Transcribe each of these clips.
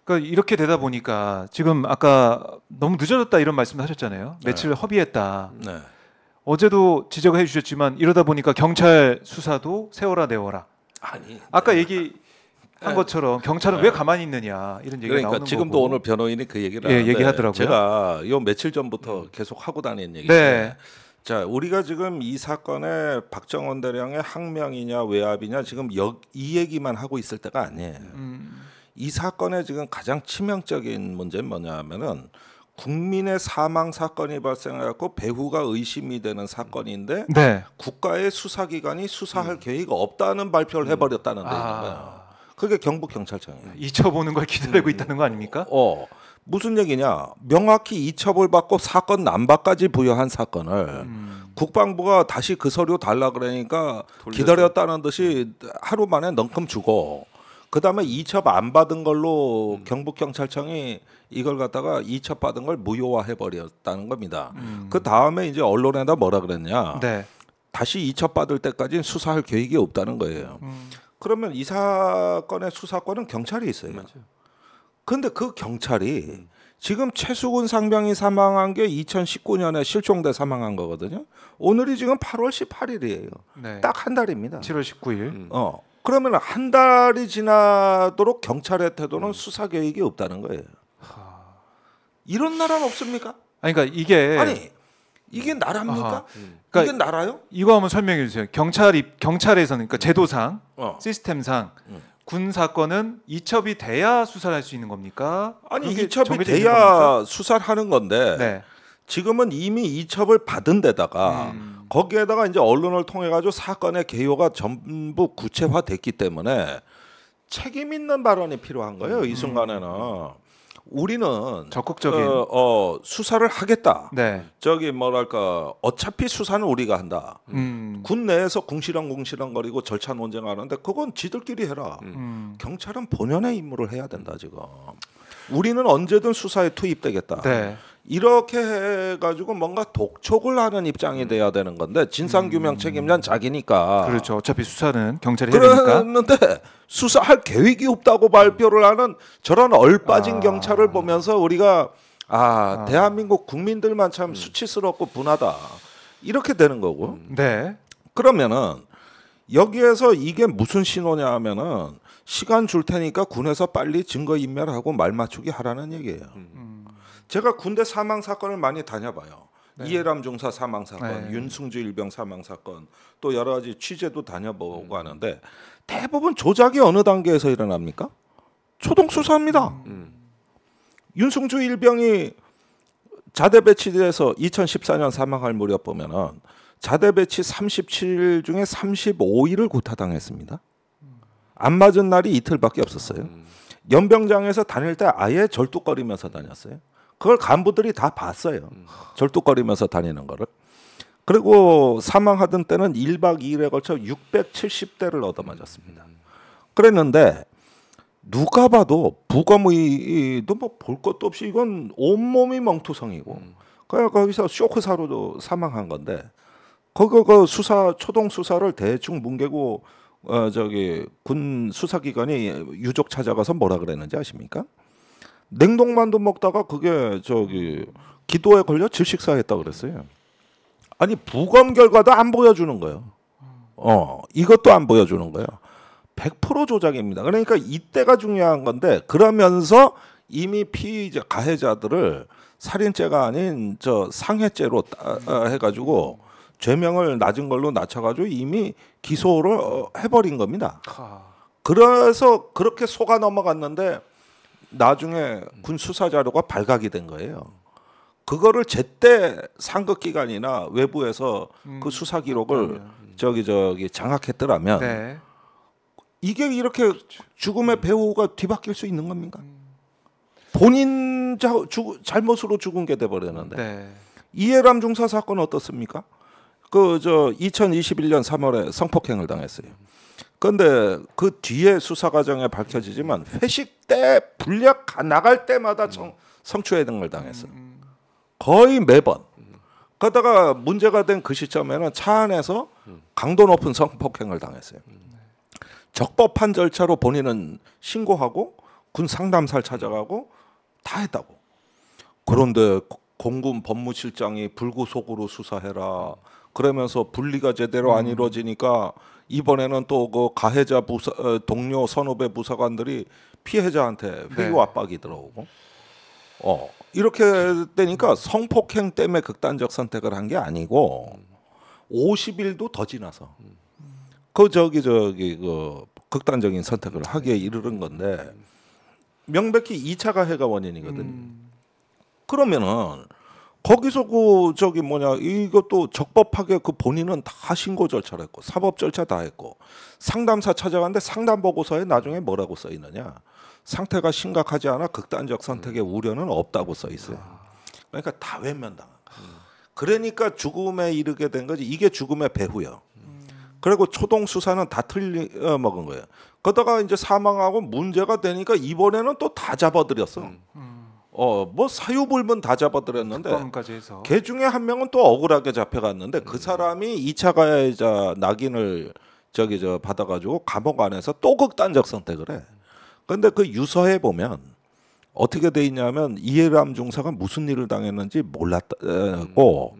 그러니까 이렇게 되다 보니까 지금 아까 너무 늦어졌다 이런 말씀을 하셨잖아요. 며칠 허비했다. 네. 어제도 지적해 주셨지만 이러다 보니까 경찰 수사도 세워라 내워라. 아니 아까 얘기한 것처럼 경찰은 왜 가만히 있느냐 이런 얘기가 그러니까 나오는 지금도 거고. 오늘 변호인이 그 얘기를 예, 하는데 얘기하더라고요. 제가 요 며칠 전부터 계속 하고 다니는 얘기인데 네. 자 우리가 지금 이 사건에 박정원 대령의 항명이냐 외압이냐 지금 이 얘기만 하고 있을 때가 아니에요. 이 사건의 지금 가장 치명적인 문제는 뭐냐면은 국민의 사망 사건이 발생해갖고 배후가 의심이 되는 사건인데 네. 국가의 수사기관이 수사할 계획이 없다는 발표를 해버렸다는 데 있는 거예요. 그게 경북 경찰청이에요. 잊혀보는 걸 기다리고 있다는 거 아닙니까? 무슨 얘기냐? 명확히 이첩을 받고 사건 남바까지 부여한 사건을 국방부가 다시 그 서류 달라 그러니까 기다렸다는 듯이 하루 만에 넝큼 주고 그 다음에 이첩 안 받은 걸로 경북 경찰청이 이걸 갖다가 이첩 받은 걸 무효화해 버렸다는 겁니다. 그 다음에 이제 언론에다 뭐라 그랬냐? 네. 다시 이첩 받을 때까지 수사할 계획이 없다는 거예요. 그러면 이 사건의 수사권은 경찰이 있어요. 그런데 그 경찰이 지금 최수근 상병이 사망한 게 2019년에 실종돼 사망한 거거든요. 오늘이 지금 8월 18일이에요. 네. 딱 한 달입니다. 7월 19일. 그러면 한 달이 지나도록 경찰의 태도는 수사 계획이 없다는 거예요. 이런 나라는 없습니까? 아니, 그러니까 이게 나라입니까? 그러니까 이게 나라요? 이거 한번 설명해 주세요. 경찰에서는 그러니까 제도상, 시스템상 군 사건은 이첩이 돼야 수사를 할 수 있는 겁니까? 아니 그게 이첩이 정해져 있는 돼야 겁니까? 수사를 하는 건데 네. 지금은 이미 이첩을 받은 데다가 거기에다가 이제 언론을 통해 가지고 사건의 개요가 전부 구체화됐기 때문에 책임 있는 발언이 필요한 거예요. 이 순간에는 우리는 적극적인 수사를 하겠다. 네. 저기 뭐랄까 어차피 수사는 우리가 한다. 군 내에서 궁시렁거리고 절차 논쟁하는데 그건 지들끼리 해라. 경찰은 본연의 임무를 해야 된다 지금. 우리는 언제든 수사에 투입되겠다. 네. 이렇게 해가지고 뭔가 독촉을 하는 입장이 돼야 되는 건데 진상규명 책임자는 자기니까. 그렇죠. 어차피 수사는 경찰이 해야 되니까. 그런데 수사할 계획이 없다고 발표를 하는 저런 얼빠진 경찰을 보면서 우리가 대한민국 국민들만 참 수치스럽고 분하다 이렇게 되는 거고. 네. 그러면은 여기에서 이게 무슨 신호냐 하면은 시간 줄 테니까 군에서 빨리 증거 인멸하고 말 맞추기 하라는 얘기예요. 제가 군대 사망 사건을 많이 다녀봐요. 이해람 중사 사망 사건, 윤승주 일병 사망 사건, 또 여러 가지 취재도 다녀보고 하는데 대부분 조작이 어느 단계에서 일어납니까? 초동 수사입니다. 윤승주 일병이 자대 배치돼서 2014년 사망할 무렵 보면은 자대 배치 37일 중에 35일을 구타당했습니다. 안 맞은 날이 이틀밖에 없었어요. 연병장에서 다닐 때 아예 절뚝거리면서 다녔어요. 그걸 간부들이 다 봤어요. 절뚝거리면서 다니는 거를. 그리고 사망하던 때는 1박 2일에 걸쳐 670대를 얻어맞았습니다. 그랬는데 누가 봐도 부검의도 뭐 볼 것도 없이 이건 온몸이 멍투성이고 그냥 거기서 쇼크사로도 사망한 건데 그 수사 초동 수사를 대충 뭉개고 군 수사기관이 유족 찾아가서 뭐라 그랬는지 아십니까? 냉동만두 먹다가 그게 기도에 걸려 질식사했다 그랬어요. 아니 부검 결과도 안 보여주는 거예요. 이것도 안 보여주는 거예요. 100% 조작입니다. 그러니까 이때가 중요한 건데 그러면서 이미 피의자 가해자들을 살인죄가 아닌 상해죄로 해가지고 죄명을 낮은 걸로 낮춰가지고 이미 기소를 해버린 겁니다. 그래서 그렇게 속아 넘어갔는데 나중에 군 수사 자료가 발각이 된 거예요. 그거를 제때 상급기관이나 외부에서 그 수사 기록을 장악했더라면 이게 이렇게 죽음의 배후가 뒤바뀔 수 있는 겁니까? 본인 잘못으로 죽은 게 돼버렸는데 이해람 중사 사건 어떻습니까? 2021년 3월에 성폭행을 당했어요. 그런데 그 뒤에 수사 과정에 밝혀지지만 회식 때 불려 나갈 때마다 성추행 등을 당했어요. 거의 매번. 그러다가 문제가 된 그 시점에는 차 안에서 강도 높은 성폭행을 당했어요. 적법한 절차로 본인은 신고하고 군 상담사를 찾아가고 다 했다고. 그런데 공군 법무실장이 불구속으로 수사해라. 그러면서 분리가 제대로 안 이루어지니까 이번에는 또 그 가해자 부사, 동료 선후배 부사관들이 피해자한테 회유 압박이 들어오고. 이렇게 되니까 성폭행 때문에 극단적 선택을 한 게 아니고 50일도 더 지나서 그 극단적인 선택을 하기에 이르는 건데 명백히 2차 가해가 원인이거든. 그러면은 거기서 이것도 적법하게 그 본인은 다 신고 절차를 했고 사법 절차 다 했고 상담사 찾아갔는데 상담 보고서에 나중에 뭐라고 써 있느냐? 상태가 심각하지 않아 극단적 선택의 우려는 없다고 써 있어요. 그러니까 다 외면당한 거야. 그러니까 죽음에 이르게 된 거지. 이게 죽음의 배후요. 그리고 초동 수사는 다 틀려먹은 거예요. 그러다가 이제 사망하고 문제가 되니까 이번에는 또 다 잡아들였어. 뭐 사유불문 다 잡아들였는데 걔 중에 한 명은 또 억울하게 잡혀갔는데 그 사람이 2차 가해자 낙인을 받아가지고 감옥 안에서 또 극단적 선택을 해. 근데 그 유서에 보면 어떻게 돼 있냐면 이해람 중사가 무슨 일을 당했는지 몰랐고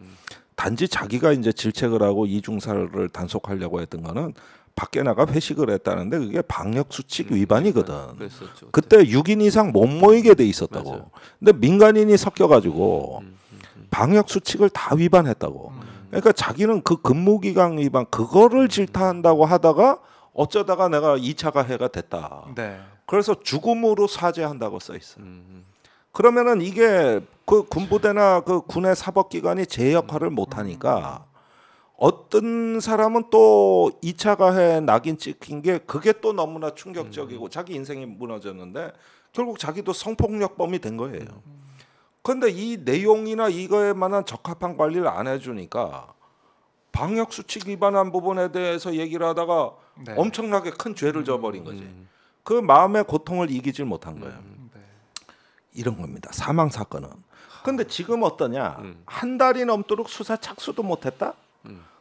단지 자기가 이제 질책을 하고 이 중사를 단속하려고 했던 거는 밖에 나가 회식을 했다는데 그게 방역수칙 위반이거든. 그랬었죠. 그때 6인 이상 못 모이게 돼 있었다고. 맞아요. 근데 민간인이 섞여가지고 방역수칙을 다 위반했다고. 그러니까 자기는 그 근무기간 위반 그거를 질타한다고 하다가 어쩌다가 내가 2차 가해가 됐다. 네. 그래서 죽음으로 사죄한다고 써 있어. 그러면은 이게 그 군부대나 그 군의 사법기관이 제 역할을 못 하니까 어떤 사람은 또 2차 가해 낙인 찍힌 게 그게 또 너무나 충격적이고 자기 인생이 무너졌는데 결국 자기도 성폭력범이 된 거예요. 그런데 이 내용이나 이거에 만한 적합한 관리를 안 해주니까 방역수칙 위반한 부분에 대해서 얘기를 하다가 엄청나게 큰 죄를 져버린 거지. 그 마음의 고통을 이기질 못한 거예요. 이런 겁니다. 사망 사건은. 근데 지금 어떠냐? 한 달이 넘도록 수사 착수도 못했다.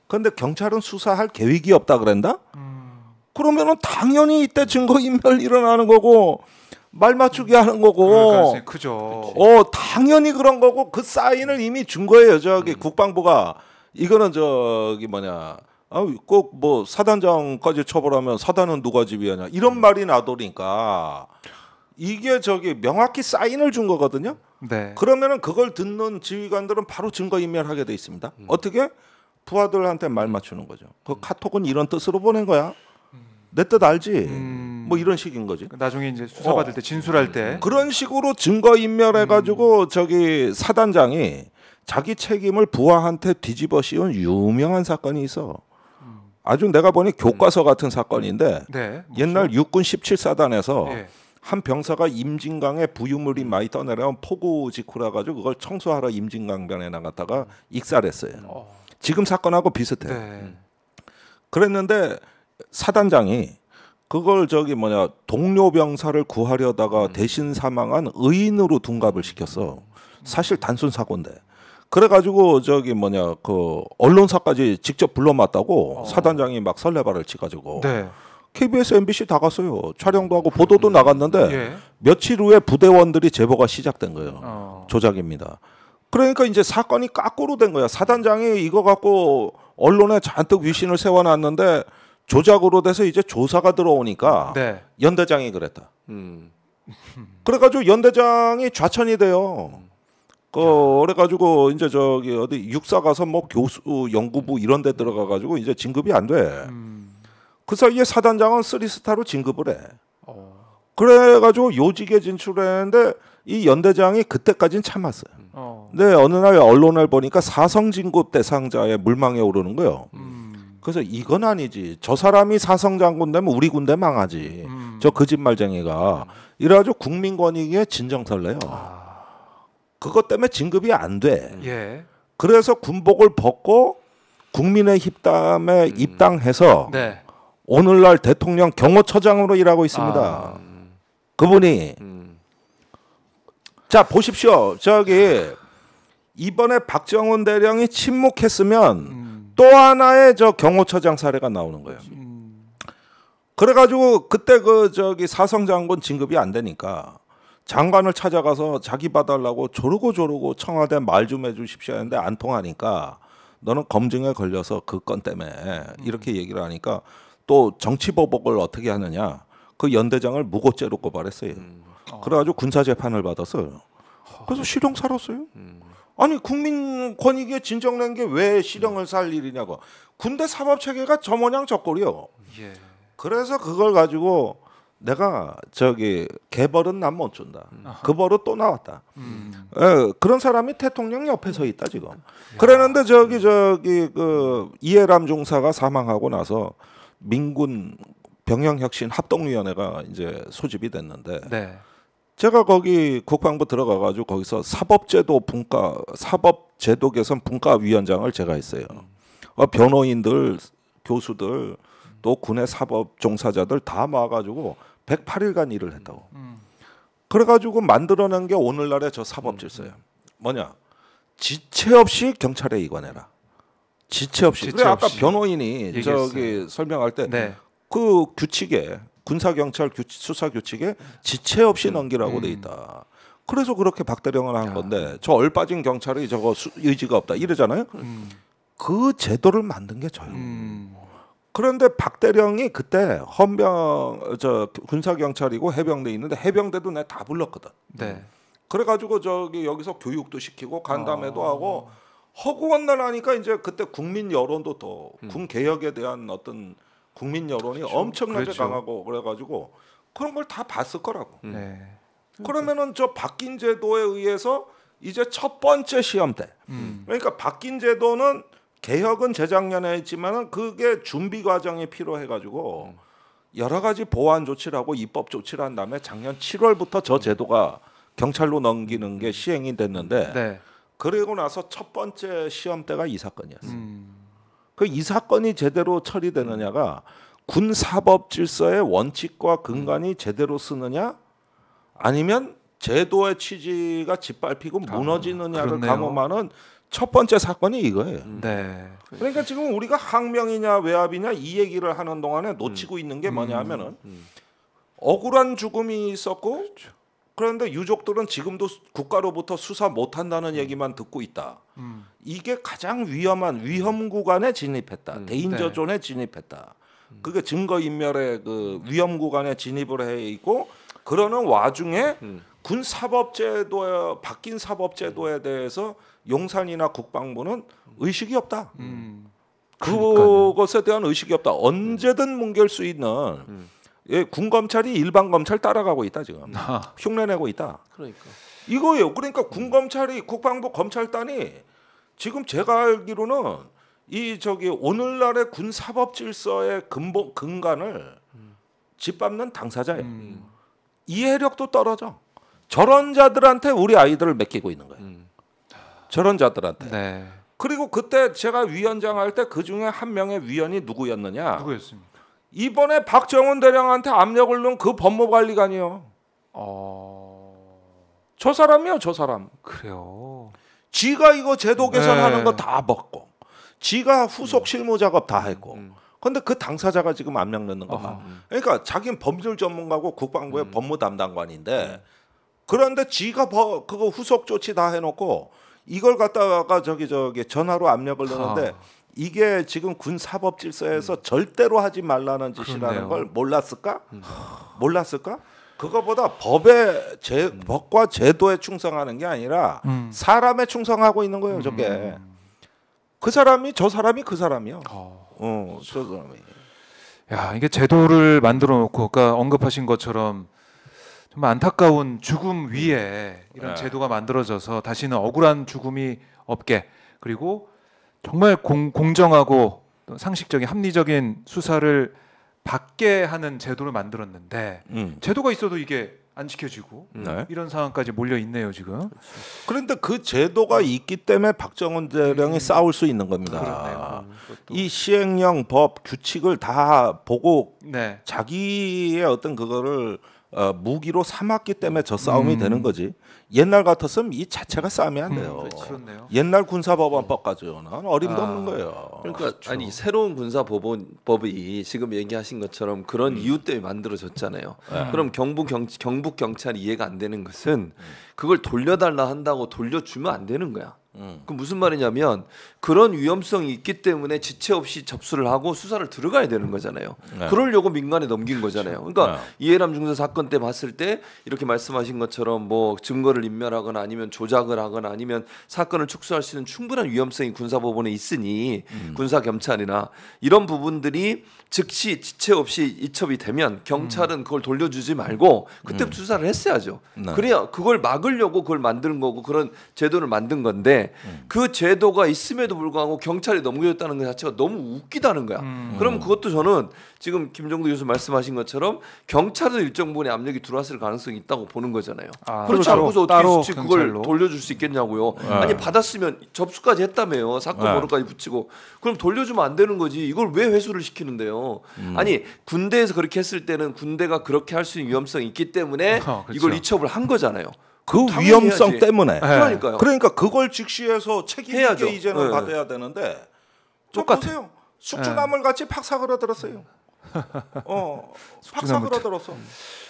그런데 경찰은 수사할 계획이 없다 그랬다. 그러면은 당연히 이때 증거 인멸 일어나는 거고 말 맞추기 하는 거고. 크죠. 당연히 그런 거고 그 사인을 이미 준 거예요. 국방부가 이거는 꼭 뭐 사단장까지 처벌하면 사단은 누가 지휘하냐 이런 말이 나도니까 이게 명확히 사인을 준 거거든요. 네. 그러면은 그걸 듣는 지휘관들은 바로 증거 인멸하게 돼 있습니다. 어떻게? 부하들한테 말 맞추는 거죠. 그 카톡은 이런 뜻으로 보낸 거야. 내 뜻 알지? 뭐 이런 식인 거지. 나중에 이제 수사 받을 때 진술할 때 그런 식으로 증거 인멸해 가지고 사단장이 자기 책임을 부하한테 뒤집어 씌운 유명한 사건이 있어. 아주 내가 보니 교과서 같은 사건인데 옛날 육군 17사단에서 한 병사가 임진강에 부유물이 많이 떠내려온 포구 직후라 가지고 그걸 청소하러 임진강변에 나갔다가 익살했어요. 지금 사건하고 비슷해. 그랬는데 사단장이 그걸 동료 병사를 구하려다가 대신 사망한 의인으로 둔갑을 시켰어. 사실 단순 사고인데. 그래가지고 그 언론사까지 직접 불러맞다고 사단장이 막 설레발을 치가지고 KBS, MBC 다 갔어요. 촬영도 하고 보도도 나갔는데 며칠 후에 부대원들이 제보가 시작된 거예요. 조작입니다. 그러니까 이제 사건이 까꾸로 된 거야. 사단장이 이거 갖고 언론에 잔뜩 위신을 세워놨는데 조작으로 돼서 이제 조사가 들어오니까 연대장이 그랬다. 그래가지고 연대장이 좌천이 돼요. 그래가지고 이제 어디 육사 가서 뭐 교수 연구부 이런 데 들어가가지고 이제 진급이 안 돼. 그 사이에 사단장은 3스타로 진급을 해. 그래가지고 요직에 진출했는데 이 연대장이 그때까지는 참았어요. 근데 어느 날 언론을 보니까 사성 진급 대상자의 물망에 오르는 거예요. 그래서 이건 아니지. 저 사람이 사성 장군 되면 우리 군대 망하지. 저 거짓말쟁이가. 이래가지고 국민권익위에 진정설래요. 그것 때문에 진급이 안 돼. 그래서 군복을 벗고 국민의힘당에 입당해서 오늘날 대통령 경호처장으로 일하고 있습니다. 그분이 자 보십시오. 이번에 박정훈 대령이 침묵했으면 또 하나의 경호처장 사례가 나오는 거예요. 그래가지고 그때 그 저기 사성장군 진급이 안 되니까 장관을 찾아가서 자기 봐달라고 조르고 청와대 말 좀 해주십시오 했는데 안 통하니까 너는 검증에 걸려서 그 건 때문에 이렇게 얘기를 하니까 또 정치보복을 어떻게 하느냐 그 연대장을 무고죄로 고발했어요. 그래가지고 군사재판을 받았어요. 그래서 실형 살았어요. 아니 국민 권익에 진정된 게 왜 실형을 살 일이냐고. 군대 사법체계가 저 모양 저 꼴이요. 예. 그래서 그걸 가지고 내가 저기 개벌은 난 못 준다. 그 버릇 또 나왔다. 그런 사람이 대통령 옆에 서 있다 지금. 그랬는데 저기 그 이해람 중사가 사망하고 나서 민군 병영혁신 합동위원회가 이제 소집이 됐는데 네. 제가 거기 국방부 들어가가지고 거기서 사법제도 개선 분과위원장을 제가 했어요. 변호인들, 교수들, 또 군의 사법 종사자들 다 모아가지고 108일간 일을 했다고. 그래가지고 만들어낸 게 오늘날의 저 사법 질서예요. 뭐냐? 지체 없이 경찰에 이관해라. 지체 없이. 그래 아까 변호인이 얘기했어요. 저기 설명할 때 네. 그 규칙에 군사 경찰 수사 규칙에 지체 없이 넘기라고 돼 있다. 그래서 그렇게 박대령을 한 건데 저 얼빠진 경찰이 저거 의지가 없다 이러잖아요. 그 제도를 만든 게 저예요. 그런데 박대령이 그때 헌병 저 군사 경찰이고 해병대 있는데 해병대도 내가 다 불렀거든. 네. 그래가지고 저기 여기서 교육도 시키고 간담회도 하고 허구헌날 하니까 이제 그때 국민 여론도 더 군 개혁에 대한 어떤 국민 여론이 그렇죠. 엄청나게 그렇죠. 강하고 그래가지고 그런 걸 다 봤을 거라고. 네. 그러면은 저 바뀐 제도에 의해서 이제 첫 번째 시험 때. 그러니까 바뀐 제도는 개혁은 재작년에 했지만은 그게 준비 과정이 필요해가지고 여러 가지 보완 조치를 하고 입법 조치를 한 다음에 작년 7월부터 저 제도가 경찰로 넘기는 게 시행이 됐는데 네. 그리고 나서 첫 번째 시험 때가 이 사건이었어요. 그 이 사건이 제대로 처리되느냐가 군 사법 질서의 원칙과 근간이 제대로 쓰느냐 아니면 제도의 취지가 짓밟히고 무너지느냐를 그렇네요. 가늠하는 첫 번째 사건이 이거예요. 네. 그러니까 지금 우리가 항명이냐 외압이냐 이 얘기를 하는 동안에 놓치고 있는 게 뭐냐 하면은 억울한 죽음이 있었고 그런데 유족들은 지금도 국가로부터 수사 못한다는 얘기만 듣고 있다. 이게 가장 위험한 위험 구간에 진입했다. 데인저 존에 진입했다. 그게 증거인멸의 그 위험 구간에 진입을 해 있고 그러는 와중에 군 사법제도에 바뀐 사법제도에 대해서 용산이나 국방부는 의식이 없다. 그것에 대한 의식이 없다. 언제든 뭉갤 수 있는 예, 군 검찰이 일반 검찰 따라가고 있다 지금. 흉내내고 있다. 그러니까 이거예요. 그러니까 군 검찰이 국방부 검찰단이 지금 제가 알기로는 이 저기 오늘날의 군 사법 질서의 근간을 짓밟는 당사자예요. 이해력도 떨어져. 저런 자들한테 우리 아이들을 맡기고 있는 거예요. 저런 자들한테. 네. 그리고 그때 제가 위원장 할 때 그 중에 한 명의 위원이 누구였느냐? 누구였습니까? 이번에 박정훈 대령한테 압력을 넣은 그 법무관리관이요. 저 사람이요, 저 사람. 그래요. 지가 이거 제도 개선하는 네. 거 다 먹고, 지가 후속 실무 작업 다 했고. 근데 그 당사자가 지금 압력 넣는 거 봐. 그러니까 자기는 법률 전문가고 국방부의 법무 담당관인데, 그런데 지가 그거 후속 조치 다 해놓고 이걸 갖다가 저기 전화로 압력을 넣는데. 이게 지금 군 사법 질서에서 절대로 하지 말라는 짓이라는 그렇네요. 걸 몰랐을까? 몰랐을까? 그거보다 법과 제도에 충성하는 게 아니라 사람에 충성하고 있는 거예요. 저게 그 사람이 저 사람이 그 사람이요. 저 사람이. 야, 이게 제도를 만들어 놓고 아까 언급하신 것처럼 정말 안타까운 죽음 위에 이런 네. 제도가 만들어져서 다시는 억울한 죽음이 없게 그리고 정말 공정하고 상식적인 합리적인 수사를 받게 하는 제도를 만들었는데 제도가 있어도 이게 안 지켜지고 네. 이런 상황까지 몰려 있네요 지금. 그런데 그 제도가 있기 때문에 박정훈 대령이 싸울 수 있는 겁니다. 그렇네요. 이 시행령 법 규칙을 다 보고 네. 자기의 어떤 그거를 무기로 삼았기 때문에 저 싸움이 되는 거지. 옛날 같았으면 이 자체가 싸움이 안 돼요. 그렇네요. 옛날 군사법원법까지는 어림도 없는 거예요. 그러니까 그렇죠. 아니 새로운 군사법이 지금 얘기하신 것처럼 그런 이유 때문에 만들어졌잖아요. 그럼 경북 경찰이 이해가 안 되는 것은 그걸 돌려달라 한다고 돌려주면 안 되는 거야. 그 무슨 말이냐면 그런 위험성이 있기 때문에 지체 없이 접수를 하고 수사를 들어가야 되는 거잖아요. 네. 그러려고 민간에 넘긴 거잖아요. 그러니까 이해람 중사 사건 때 봤을 때 이렇게 말씀하신 것처럼 뭐 증거를 인멸하거나 아니면 조작을 하거나 아니면 사건을 축소할 수 있는 충분한 위험성이 군사법원에 있으니 군사 경찰이나 이런 부분들이 즉시 지체 없이 이첩이 되면 경찰은 그걸 돌려주지 말고 그때부터 수사를 했어야죠. 네. 그래야 그걸 막으려고 그걸 만든 거고 그런 제도를 만든 건데 그 제도가 있음에도 불구하고 경찰이 넘겨줬다는 것 자체가 너무 웃기다는 거야. 그럼 그것도 저는 지금 김종도 교수 말씀하신 것처럼 경찰도 일정 부분의 압력이 들어왔을 가능성이 있다고 보는 거잖아요. 그렇지 그렇죠. 않고서 따로 어떻게 즉시 그걸 경찰로. 돌려줄 수 있겠냐고요. 아니 받았으면 접수까지 했다며요. 사건 번호까지 붙이고 그럼 돌려주면 안 되는 거지. 이걸 왜 회수를 시키는데요? 아니 군대에서 그렇게 했을 때는 군대가 그렇게 할 수 있는 위험성이 있기 때문에 그렇죠. 이걸 이첩을 한 거잖아요. 그 당연히 위험성 해야지. 때문에. 그러니까요. 그러니까 그걸 직시해서 책임 해야죠. 있게 이제는 네. 받아야 되는데 똑같아. 보세요. 숙주나물 같이 팍 사그라들었어요. 팍 숙주나물. 사그라들었어.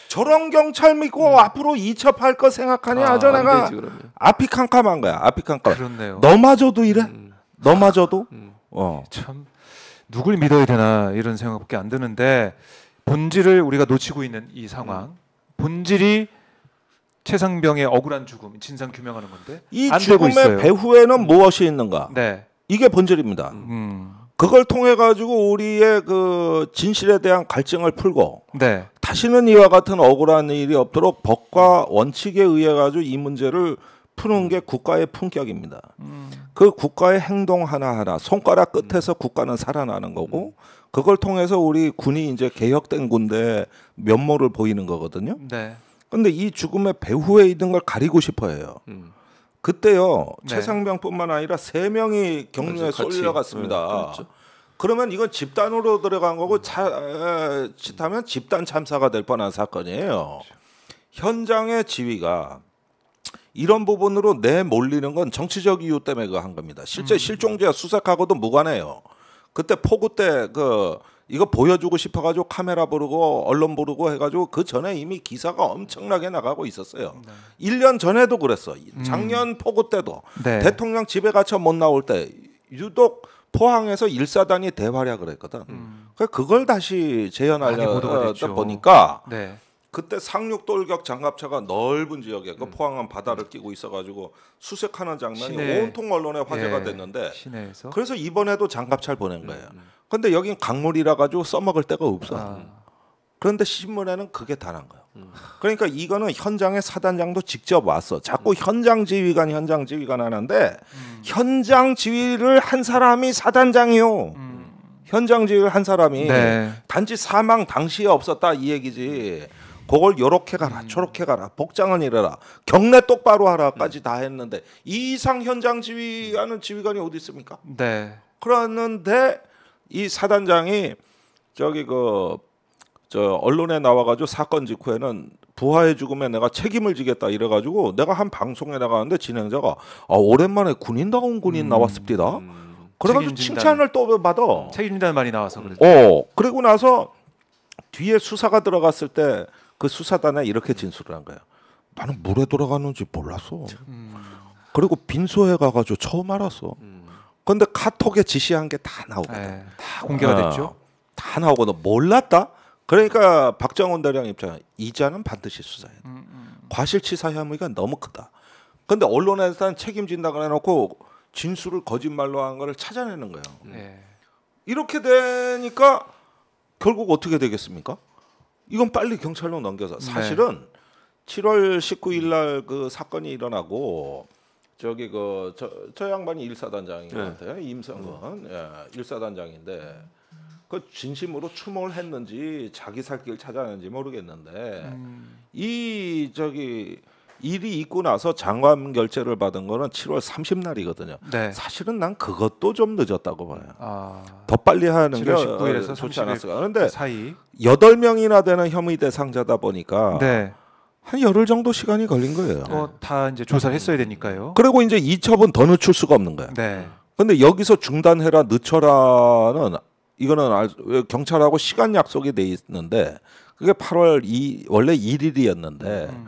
저런 경찰 믿고 앞으로 이첩할 거 생각하니 아저 안 내가 되지, 그러면. 앞이 캄캄한 거야. 앞이 캄캄. 그렇네요. 너마저도 이래? 너마저도? 참 누굴 믿어야 되나 이런 생각밖에 안 드는데 본질을 우리가 놓치고 있는 이 상황. 본질이 최상병의 억울한 죽음 진상 규명하는 건데 이 안 되고 죽음의 있어요. 배후에는 무엇이 있는가? 네. 이게 본질입니다. 그걸 통해 가지고 우리의 그 진실에 대한 갈증을 풀고 네. 다시는 이와 같은 억울한 일이 없도록 법과 원칙에 의해 가지고 이 문제를 푸는 게 국가의 품격입니다. 그 국가의 행동 하나하나 손가락 끝에서 국가는 살아나는 거고 그걸 통해서 우리 군이 이제 개혁된 군대 면모를 보이는 거거든요. 네. 근데 이 죽음의 배후에 있는 걸 가리고 싶어해요. 그때요 네. 최상병뿐만 아니라 3명이 격리에 맞아, 같이. 쏠려갔습니다. 네, 그렇죠. 그러면 이건 집단으로 들어간 거고 짓하면 집단 참사가 될 뻔한 사건이에요. 현장의 지휘가 이런 부분으로 내몰리는 건 정치적 이유 때문에 그거 한 겁니다. 실제 실종자 수색하고도 무관해요. 그때 폭우 때 이거 보여주고 싶어가지고 카메라 부르고 언론 부르고 해가지고 그 전에 이미 기사가 엄청나게 나가고 있었어요. 1년 전에도 그랬어. 작년 폭우 때도 네. 대통령 집에 갇혀 못 나올 때 유독 포항에서 1사단이 대활약을 했거든. 그걸 다시 많이 보도가 재현하려다 됐죠. 보니까 네. 그때 상륙돌격 장갑차가 넓은 지역에 그 포항은 바다를 끼고 있어가지고 수색하는 장면이 시내. 온통 언론에 화제가 예, 됐는데 시내에서 그래서 이번에도 장갑차를 보낸 거예요. 근데 여긴 강물이라 가지고 써먹을 데가 없어. 그런데 신문에는 그게 단한 거예요. 그러니까 이거는 현장에 사단장도 직접 왔어. 자꾸 현장 지휘관 하는데 현장 지휘를 한 사람이 사단장이요. 현장 지휘를 한 사람이 네. 단지 사망 당시에 없었다 이 얘기지. 그걸 요렇게 가라 저렇게 가라 복장은 이래라 경례 똑바로 하라까지 다 했는데 이 이상 현장 지휘하는 지휘관이 어디 있습니까? 네. 그랬는데 이 사단장이 언론에 나와가지고 사건 직후에는 부하의 죽음에 내가 책임을 지겠다 이래가지고 내가 한 방송에 나가는데 진행자가 오랜만에 군인다운 군인 나왔습니다. 그래가지고 책임진다는. 칭찬을 또 받아. 책임진다는 말이 나와서 그랬죠. 그리고 나서 뒤에 수사가 들어갔을 때 그 수사단에 이렇게 진술을 한 거예요. 나는 물에 돌아가는지 몰랐어. 그리고 빈소에 가가지고 처음 알았어. 근데 카톡에 지시한 게 다 나오거든. 네, 다 공개가 됐죠. 다 나오거든. 몰랐다? 그러니까 박정원 대령 입장에 이자는 반드시 수사해야 돼. 과실치사 혐의가 너무 크다. 근데 언론에서는 책임진다고 해놓고 진술을 거짓말로 한 거를 찾아내는 거예요. 네. 이렇게 되니까 결국 어떻게 되겠습니까? 이건 빨리 경찰로 넘겨서 사실은 7월 19일 날 그 사건이 일어나고 저 양반이 1사단장인 것 같아요. 임성근 1사단장인데 그 진심으로 추모를 했는지 자기 살 길 찾아냈는지 모르겠는데 이 일이 있고 나서 장관 결재를 받은 거는 7월 30날이거든요. 네. 사실은 난 그것도 좀 늦었다고 봐요. 아, 더 빨리 하는 게 7월 19일에서 좋지 30일 않았을까. 그런데 사이. 8명이나 되는 혐의 대상자다 보니까 네. 한 열흘 정도 시간이 걸린 거예요. 다 이제 조사를 했어야 되니까요. 그리고 이제 이첩은 더 늦출 수가 없는 거예요. 네. 근데 여기서 중단해라 늦춰라는 이거는 경찰하고 시간 약속이 돼 있는데 그게 8월 원래 1일이었는데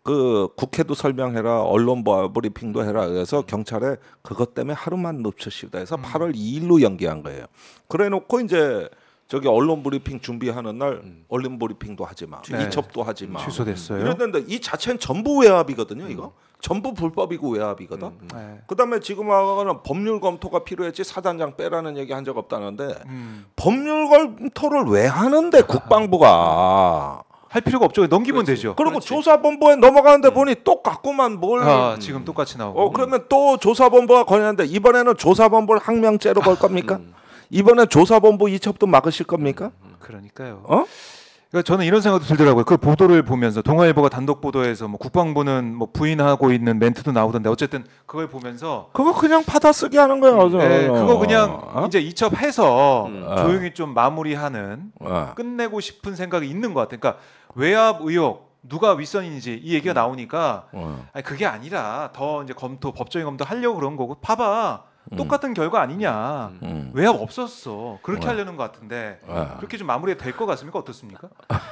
그 국회도 설명해라 언론 브리핑도 해라 그래서 경찰에 그것 때문에 하루만 늦추시다 해서 8월 2일로 연기한 거예요. 그래놓고 이제 저기 언론 브리핑 준비하는 날 언론 브리핑도 하지 마, 네. 이첩도 하지 마. 취소됐어요. 이랬는데 이 자체는 전부 외압이거든요. 이거 전부 불법이고 외압이거든. 네. 그다음에 지금 하고는 법률 검토가 필요했지 사단장 빼라는 얘기 한 적 없다는데 법률 검토를 왜 하는데 국방부가 할 필요가 없죠. 넘기면 그렇지. 되죠. 그리고 조사본부에 넘어가는데 보니 똑같구만 뭘. 지금 똑같이 나오고. 그러면 또 조사본부가 권하는데 이번에는 조사본부를 항명죄로 걸 겁니까? 이번에 조사본부 이첩도 막으실 겁니까? 그러니까요. 어? 그러니까 저는 이런 생각도 들더라고요. 그 보도를 보면서 동아일보가 단독 보도에서 뭐 국방부는 뭐 부인하고 있는 멘트도 나오던데 어쨌든 그걸 보면서 그거 그냥 받아쓰기 하는 거야. 네, 그거 그냥 어? 이제 이첩해서 어. 조용히 좀 마무리하는 끝내고 싶은 생각이 있는 것 같아요. 그러니까 외압 의혹 누가 윗선인지 이 얘기가 나오니까 아니, 그게 아니라 더 이제 검토 법적인 검토 하려고 그런 거고 봐봐 똑같은 결과 아니냐 외압 없었어 그렇게 하려는 것 같은데 그렇게 좀 마무리가 될 것 같습니까? 어떻습니까?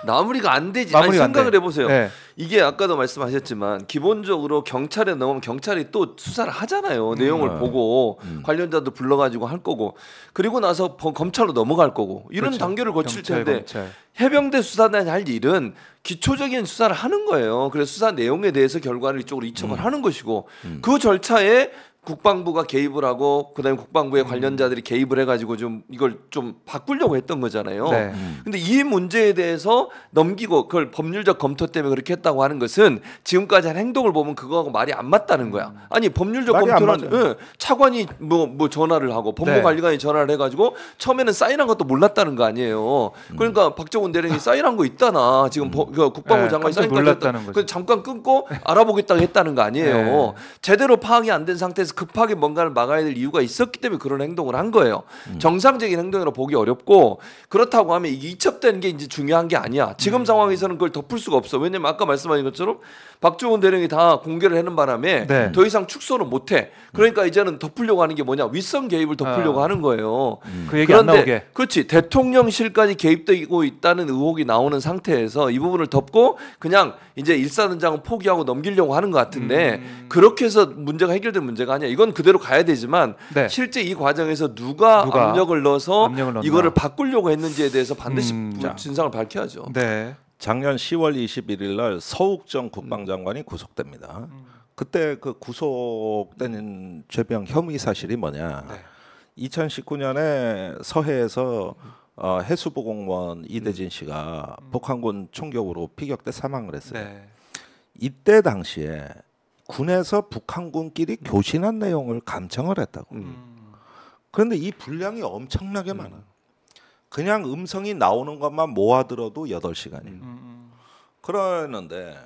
마무리가 안 되지. 마무리가 안 생각을 돼. 해보세요. 네. 이게 아까도 말씀하셨지만 기본적으로 경찰에 넘으면 경찰이 또 수사를 하잖아요. 내용을 보고 관련자도 불러가지고 할 거고 그리고 나서 검찰로 넘어갈 거고 이런 그렇죠. 단계를 거칠 경찰, 텐데 검찰. 해병대 수사단이 할 일은 기초적인 수사를 하는 거예요. 그래서 수사 내용에 대해서 결과를 이쪽으로 이첩을 하는 것이고 그 절차에 국방부가 개입을 하고 그다음에 국방부의 관련자들이 개입을 해가지고 좀 이걸 좀 바꾸려고 했던 거잖아요. 네. 근데 이 문제에 대해서 넘기고 그걸 법률적 검토 때문에 그렇게 했다고 하는 것은 지금까지 한 행동을 보면 그거하고 말이 안 맞다는 거야. 아니 법률적 말이 안 검토는 차관이 뭐 전화를 하고 법무관리관이 전화를 해가지고 처음에는 사인한 것도 몰랐다는 거 아니에요. 그러니까 박정훈 대령이 사인한 거 있다나 지금 그 국방부 네, 장관이 깜짝 사인까지 놀랐다는 했다. 거죠. 잠깐 끊고 알아보겠다고 했다는 거 아니에요. 네. 제대로 파악이 안 된 상태에서 급하게 뭔가를 막아야 될 이유가 있었기 때문에 그런 행동을 한 거예요. 정상적인 행동이라 보기 어렵고 그렇다고 하면 이게 이첩되는 게 이제 중요한 게 아니야. 지금 상황에서는 그걸 덮을 수가 없어. 왜냐면 아까 말씀하신 것처럼 박정훈 대령이 다 공개를 하는 바람에 네. 더 이상 축소는 못해. 그러니까 이제는 덮으려고 하는 게 뭐냐? 윗선 개입을 덮으려고 하는 거예요. 그 얘기 안 나오게. 그렇지. 대통령실까지 개입되고 있다는 의혹이 나오는 상태에서 이 부분을 덮고 그냥 이제 일사단장은 포기하고 넘기려고 하는 것 같은데 그렇게 해서 문제가 해결된 문제가 아니야. 이건 그대로 가야 되지만 네. 실제 이 과정에서 누가 압력을 넣어서 압력을 넣나. 이거를 바꾸려고 했는지에 대해서 반드시 자. 진상을 밝혀야죠. 네. 작년 10월 21일 날 서욱정 국방장관이 구속됩니다. 그때 그 구속된 죄명 혐의 사실이 뭐냐? 네. 2019년에 서해에서 해수부 공무원 이대진 씨가 북한군 총격으로 피격돼 사망을 했어요. 네. 이때 당시에 군에서 북한군끼리 교신한 내용을 감청을 했다고. 그런데 이 분량이 엄청나게 많아. 그냥 음성이 나오는 것만 모아들어도 8시간이에요. 그러는데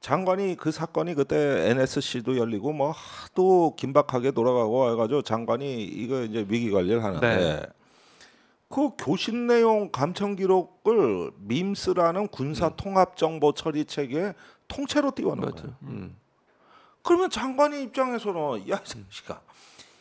장관이 그 사건이 그때 NSC도 열리고 뭐 하도 긴박하게 돌아가고 해가지고 장관이 이거 이제 위기 관리를 하는데 네. 그 교신 내용 감청 기록을 밈스라는 군사 통합 정보 처리 체계에 통째로 띄워놓은 거예요. 그러면 장관이 입장에서는 야이 자식아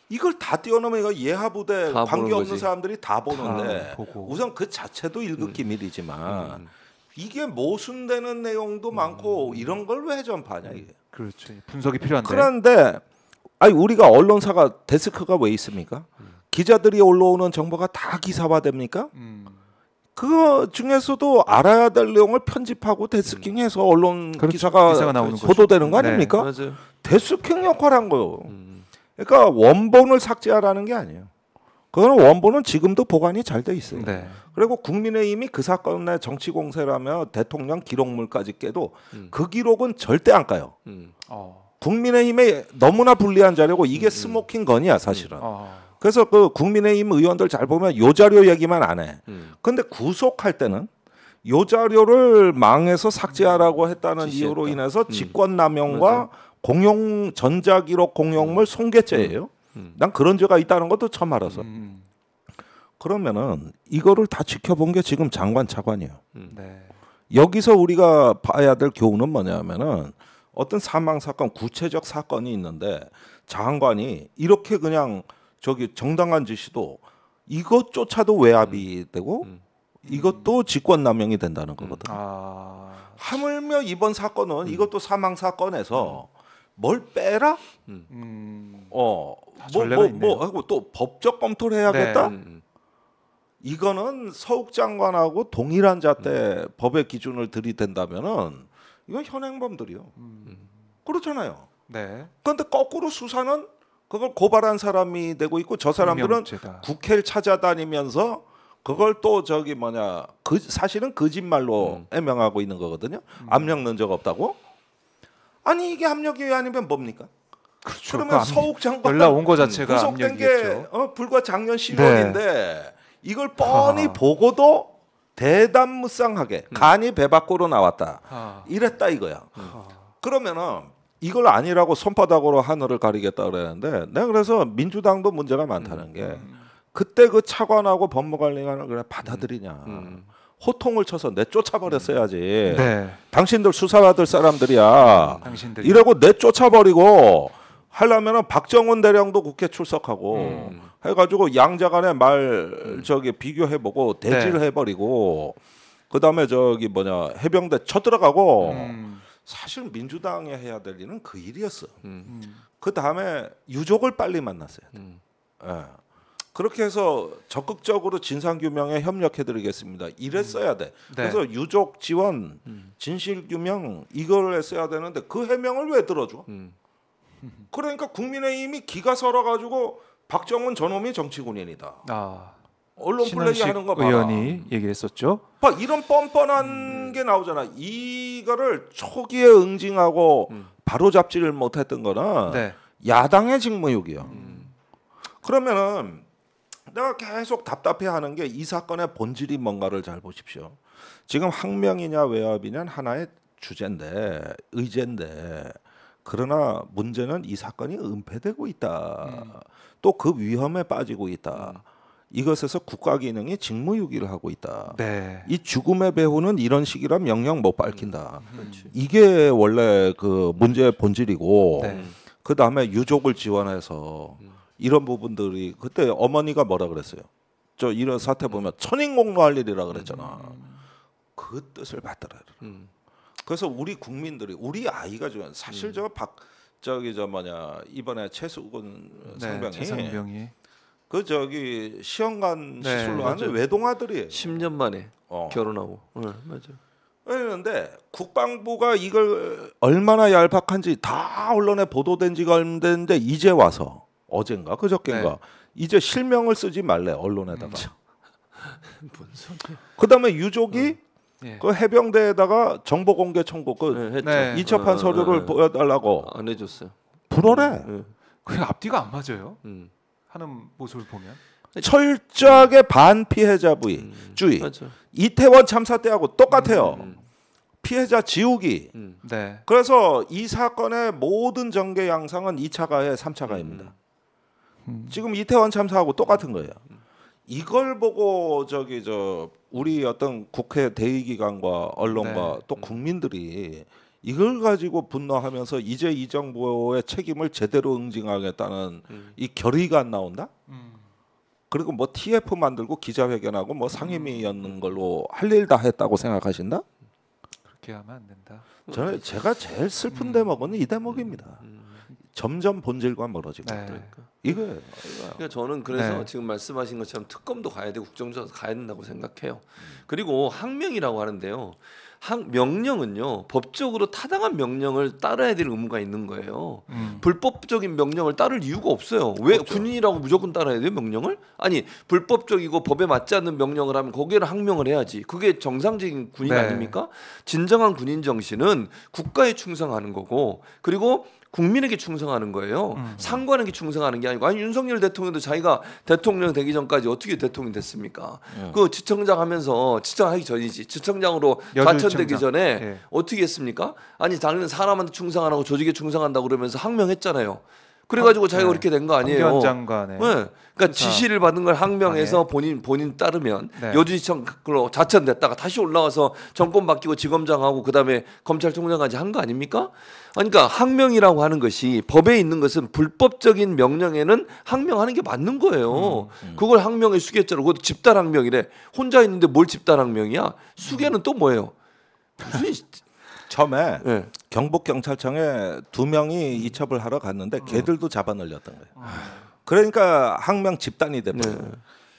이걸 다 띄워놓으면 이거 예하부대 다 관계 보는 없는 거지. 사람들이 다 보는데 다 보고. 우선 그 자체도 일극 기밀이지만 이게 모순되는 내용도 많고 이런 걸 왜 전파냐 이게. 그렇죠. 분석이 필요한데. 그런데 아니 우리가 언론사가 데스크가 왜 있습니까? 기자들이 올라오는 정보가 다 기사화됩니까? 그 중에서도 알아야 될 내용을 편집하고 데스킹해서 언론 그렇죠. 기사가 나오는 거죠. 보도되는 거 네. 아닙니까? 맞아요. 데스킹 역할을 한 거예요. 그러니까 원본을 삭제하라는 게 아니에요. 그거는 원본은 지금도 보관이 잘 돼 있어요. 네. 그리고 국민의힘이 그 사건의 정치 공세라며 대통령 기록물까지 깨도 그 기록은 절대 안 까요. 국민의힘에 너무나 불리한 자료고 이게 스모킹 건이야 사실은. 그래서 그 국민의힘 의원들 잘 보면 요 자료 얘기만 안 해. 근데 구속할 때는 요 자료를 망해서 삭제하라고 했다는 지시했다. 이유로 인해서 직권남용과 공용 전자기록 공용물 손괴죄예요. 난 그런 죄가 있다는 것도 처음 알아서. 그러면은 이거를 다 지켜본 게 지금 장관 차관이에요. 네. 여기서 우리가 봐야 될 교훈은 뭐냐면은 어떤 사망 사건, 구체적 사건이 있는데 장관이 이렇게 그냥 저기 정당한 지시도 이것조차도 외압이 되고 이것도 직권남용이 된다는 거거든. 아. 하물며 이번 사건은 이것도 사망 사건에서 뭘 빼라? 전례가 있네요. 하고 또 법적 검토를 해야겠다. 네. 이거는 서욱 장관하고 동일한 잣대 법의 기준을 들이댄다면은 이건 현행범들이요. 그렇잖아요. 네. 그런데 거꾸로 수사는 그걸 고발한 사람이 되고 있고 저 사람들은 명죄다. 국회를 찾아다니면서 그걸 또 저기 뭐냐 사실은 거짓말로 해명하고 있는 거거든요. 압력 넣은 적 없다고? 아니 이게 압력이 아니면 뭡니까? 그렇죠. 그러면 그 서욱 장관 연락 온 거 자체가 구속된 게 압력이겠죠. 불과 작년 10월인데 이걸 뻔히 보고도 대담무쌍하게 간이 배 밖으로 나왔다. 아. 이랬다 이거야. 그러면은 이걸 아니라고 손바닥으로 하늘을 가리겠다 그랬는데 내가 그래서 민주당도 문제가 많다는 게 그때 그 차관하고 법무관리관을 그래 받아들이냐. 호통을 쳐서 내쫓아버렸어야지. 네. 당신들 수사받을 사람들이야. 당신들 이러고 내쫓아버리고 하려면은 박정훈 대령도 국회 출석하고 해가지고 양자간의 말 저기 비교해보고 대지를 해버리고 그 다음에 저기 뭐냐 해병대 쳐들어가고 사실 민주당이 해야 될 일은 그 일이었어. 그 다음에 유족을 빨리 만났어야 돼. 예. 그렇게 해서 적극적으로 진상규명에 협력해드리겠습니다. 이랬어야 돼. 그래서 유족 지원, 진실규명 이걸 했어야 되는데 그 해명을 왜 들어줘? 그러니까 국민의힘이 기가 설어가지고 박정훈 저놈이 정치군인이다. 아. 언론 플레이 신원식 하는 거 봐라. 의원이 얘기했었죠. 봐, 이런 뻔뻔한 게 나오잖아. 이거를 초기에 응징하고 바로 잡지를 못했던 거는 네. 야당의 직무유기야. 그러면은 내가 계속 답답해하는 게 이 사건의 본질이 뭔가를 잘 보십시오. 지금 항명이냐 외압이냐 하나의 주제인데 의제인데 그러나 문제는 이 사건이 은폐되고 있다. 또 그 위험에 빠지고 있다. 이것에서 국가 기능이 직무유기를 하고 있다. 네. 이 죽음의 배후는 이런 식이라 명령 못 밝힌다. 이게 원래 그 문제의 본질이고 네. 그 다음에 유족을 지원해서 이런 부분들이 그때 어머니가 뭐라 그랬어요? 저 이런 사태 보면 천인공노할 일이라 그랬잖아. 그 뜻을 받들어야 돼. 그래서 우리 국민들이 우리 아이가 중요한 사실 저 뭐냐 이번에 최수근 상병이 최상병이 그 저기 시험관 네, 시술로 맞아요. 하는 외동아들이에요. 10년 만에 결혼하고. 맞아. 그런데 국방부가 이걸 얼마나 얄팍한지 다 언론에 보도된 지가 얼마 됐는데 이제 와서 어젠가 그저께인가 이제 실명을 쓰지 말래 언론에다가. 뭔 소리야? 그다음에 유족이 예. 그 해병대에다가 정보 공개 청구 그 했죠. 네. 이첩한 서류를 보여달라고 안 해줬어요. 불어래. 그 앞뒤가 안 맞아요. 음. 하는 모습을 보면. 철저하게 반피해자주의. 맞아. 이태원 참사 때하고 똑같아요. 피해자 지우기. 네. 그래서 이 사건의 모든 전개 양상은 2차 가해, 3차 가해입니다. 지금 이태원 참사하고 똑같은 거예요. 이걸 보고 우리 어떤 국회 대의기관과 언론과 또 국민들이 이걸 가지고 분노하면서 이제 이 정부의 책임을 제대로 응징하겠다는 이 결의가 안 나온다? 그리고 뭐 TF 만들고 기자회견하고 뭐 상임위 였는 걸로 할 일 다 했다고 생각하신다? 그렇게 하면 안 된다. 제가 제일 슬픈 대목은 이 대목입니다. 점점 본질과 멀어지고 네. 이거예요. 그러니까 저는 그래서 네. 지금 말씀하신 것처럼 특검도 가야 되고 국정조사도 가야 된다고 생각해요. 그리고 항명이라고 하는데요. 명령은요 법적으로 타당한 명령을 따라야 될 의무가 있는 거예요. 불법적인 명령을 따를 이유가 없어요. 왜 없죠. 군인이라고 무조건 따라야 돼요 명령을? 아니 불법적이고 법에 맞지 않는 명령을 하면 거기에는 항명을 해야지. 그게 정상적인 군인 네. 아닙니까? 진정한 군인 정신은 국가에 충성하는 거고 그리고 국민에게 충성하는 거예요. 상관에게 충성하는 게 아니고 아니 윤석열 대통령도 자기가 대통령 되기 전까지 어떻게 대통령 됐습니까? 그 지청장 하면서 지청하기 전이지 지청장으로 과천되기 전에 예. 어떻게 했습니까? 아니 당연히 사람한테 충성 안 하고 조직에 충성한다고 그러면서 항명했잖아요. 그래가지고 자기가 그렇게 된 거 아니에요. 황교안 장관의 네. 그러니까 수사. 지시를 받은 걸 항명해서 본인 따르면 네. 여주지청으로 자천됐다가 다시 올라와서 정권 바뀌고 지검장하고 그다음에 검찰총장까지 한 거 아닙니까? 그러니까 항명이라고 하는 것이 법에 있는 것은 불법적인 명령에는 항명하는 게 맞는 거예요. 그걸 항명의 수개죄로 그것도 집단 항명이래. 혼자 있는데 뭘 집단 항명이야? 수개는 또 뭐예요? 무슨 처음에 네. 경북 경찰청에 2명이 이첩을 하러 갔는데 걔들도 잡아 넣렸던 거예요. 그러니까 항명 집단이 돼버려. 네.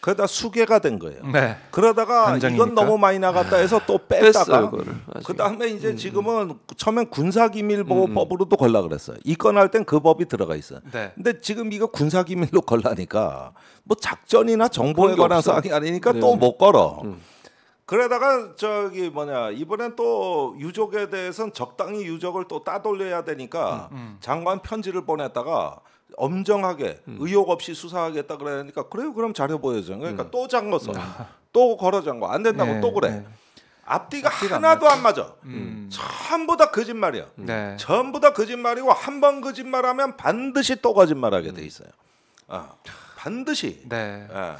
그러다 수개가 된 거예요. 네. 그러다가 단장이니까. 이건 너무 많이 나갔다 해서 또 뺐어요 뺐다가 그거를. 그 다음에 이제 지금은 처음엔 군사기밀보호법으로도 걸라 그랬어요. 입건할 땐 그 법이 들어가 있어요. 네. 근데 지금 이거 군사기밀로 걸라니까 뭐 작전이나 정보에 그런 게 관한 없어. 사항이 아니니까 네. 또 못 걸어. 그러다가 저기 뭐냐 이번엔 또 유족에 대해서는 적당히 유족을 또 따돌려야 되니까 장관 편지를 보냈다가 엄정하게 의혹 없이 수사하겠다 그러니까 그래요 그럼 잘해 보여줘. 그러니까 또 잠궈서 또 걸어 잠궈 안 된다고 네, 또 그래. 네. 앞뒤가 앞뒤가 안 하나도 안 맞아. 음. 전부 다 거짓말이야. 네. 전부 다 거짓말이고 한 번 거짓말하면 반드시 또 거짓말하게 돼 있어요. 반드시. 네. 예.